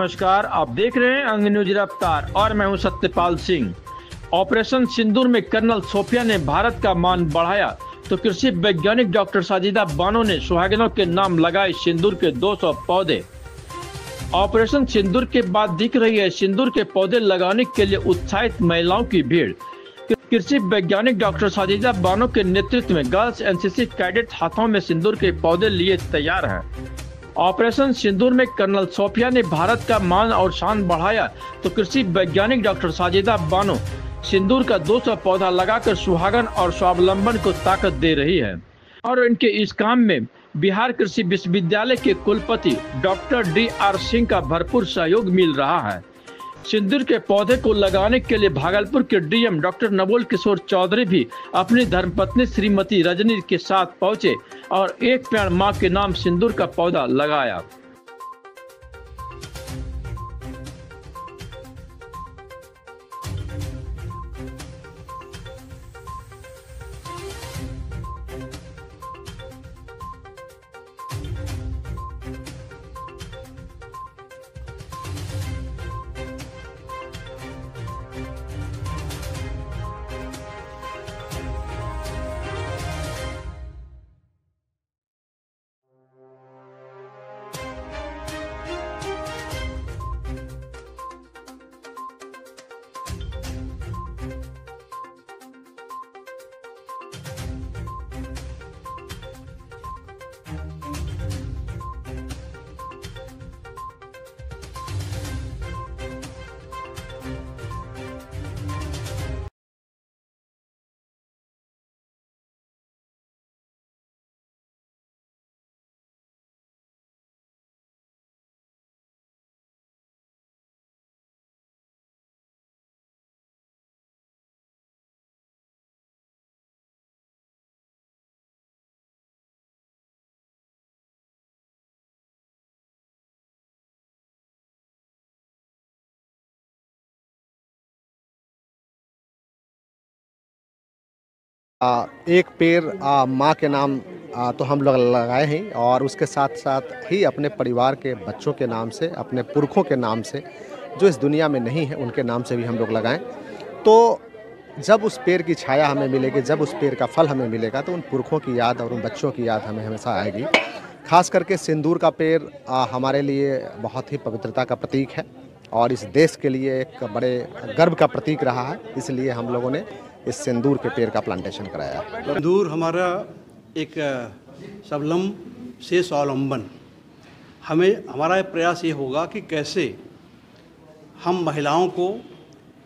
नमस्कार, आप देख रहे हैं अंग न्यूज रफ्तार और मैं हूं सत्यपाल सिंह। ऑपरेशन सिंदूर में कर्नल सोफिया ने भारत का मान बढ़ाया तो कृषि वैज्ञानिक डॉक्टर साजिदा बानो ने सुहागिनों के नाम लगाए सिंदूर के 200 पौधे। ऑपरेशन सिंदूर के बाद दिख रही है सिंदूर के पौधे लगाने के लिए उत्साहित महिलाओं की भीड़। कृषि वैज्ञानिक डॉक्टर साजिदा बानो के नेतृत्व में गर्ल्स एनसीसी कैडेट हाथों में सिंदूर के पौधे लिए तैयार हैं। ऑपरेशन सिंदूर में कर्नल सोफिया ने भारत का मान और शान बढ़ाया तो कृषि वैज्ञानिक डॉक्टर साजिदा बानो सिंदूर का 200 पौधा लगाकर सुहागन और स्वावलंबन को ताकत दे रही है और इनके इस काम में बिहार कृषि विश्वविद्यालय के कुलपति डॉक्टर DR सिंह का भरपूर सहयोग मिल रहा है। सिंदूर के पौधे को लगाने के लिए भागलपुर के DM डॉक्टर नवोल किशोर चौधरी भी अपनी धर्मपत्नी श्रीमती रजनी के साथ पहुंचे और एक पेड़ मां के नाम सिंदूर का पौधा लगाया। एक पेड़ माँ के नाम तो हम लोग लगाए हैं और उसके साथ साथ ही अपने परिवार के बच्चों के नाम से, अपने पुरखों के नाम से जो इस दुनिया में नहीं है उनके नाम से भी हम लोग लगाएं। तो जब उस पेड़ की छाया हमें मिलेगी, जब उस पेड़ का फल हमें मिलेगा तो उन पुरखों की याद और उन बच्चों की याद हमें हमेशा आएगी। खास करके सिंदूर का पेड़ हमारे लिए बहुत ही पवित्रता का प्रतीक है और इस देश के लिए एक बड़े गर्व का प्रतीक रहा है, इसलिए हम लोगों ने इस सिंदूर के पेड़ का प्लांटेशन कराया। सिंदूर हमारा एक स्वावलंबन से स्वावलंबन, हमारा प्रयास ये होगा कि कैसे हम महिलाओं को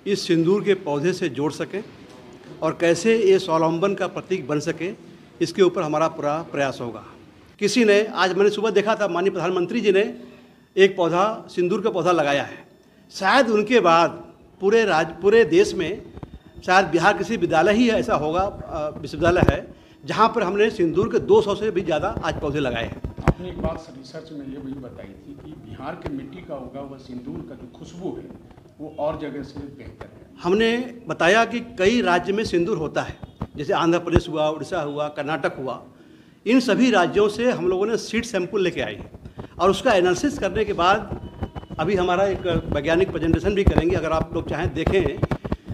इस सिंदूर के पौधे से जोड़ सकें और कैसे ये स्वावलंबन का प्रतीक बन सके, इसके ऊपर हमारा पूरा प्रयास होगा। किसी ने, आज मैंने सुबह देखा था माननीय प्रधानमंत्री जी ने एक पौधा, सिंदूर का पौधा लगाया है। शायद उनके बाद पूरे देश में शायद बिहार कृषि विद्यालय ही ऐसा होगा, विश्वविद्यालय है जहाँ पर हमने सिंदूर के 200 से भी ज़्यादा आज पौधे लगाए हैं। आपने एक बात रिसर्च में ये भी बताई थी कि बिहार के मिट्टी का उगा हुआ सिंदूर का जो खुशबू है वो और जगह से बेहतर है। हमने बताया कि कई राज्य में सिंदूर होता है, जैसे आंध्र प्रदेश हुआ, उड़ीसा हुआ, कर्नाटक हुआ। इन सभी राज्यों से हम लोगों ने सीड सैंपल लेके आए और उसका एनालिसिस करने के बाद अभी हमारा एक वैज्ञानिक प्रेजेंटेशन भी करेंगे। अगर आप लोग चाहें देखें,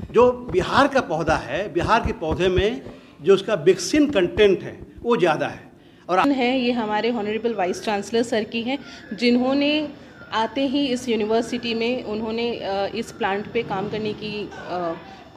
जो बिहार का पौधा है, बिहार के पौधे में जो उसका वैक्सीन कंटेंट है वो ज़्यादा है। और ये हमारे ऑनरेबल वाइस चांसलर सर की हैं, जिन्होंने आते ही इस यूनिवर्सिटी में उन्होंने इस प्लांट पे काम करने की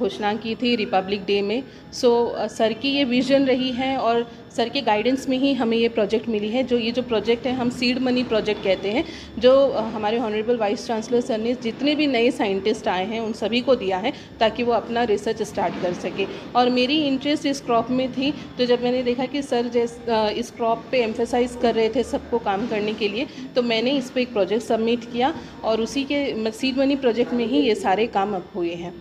घोषणा की थी रिपब्लिक डे में। सर की ये विज़न रही है और सर के गाइडेंस में ही हमें ये प्रोजेक्ट मिली है। ये जो प्रोजेक्ट है हम सीड मनी प्रोजेक्ट कहते हैं, जो हमारे ऑनरेबल वाइस चांसलर सर ने जितने भी नए साइंटिस्ट आए हैं उन सभी को दिया है ताकि वो अपना रिसर्च स्टार्ट कर सके। और मेरी इंटरेस्ट इस क्रॉप में थी, तो जब मैंने देखा कि सर इस क्रॉप पे एम्फेसाइज कर रहे थे सबको काम करने के लिए, तो मैंने इस पर एक प्रोजेक्ट सबमिट किया और उसी के सीड मनी प्रोजेक्ट में ही ये सारे काम अब हुए हैं।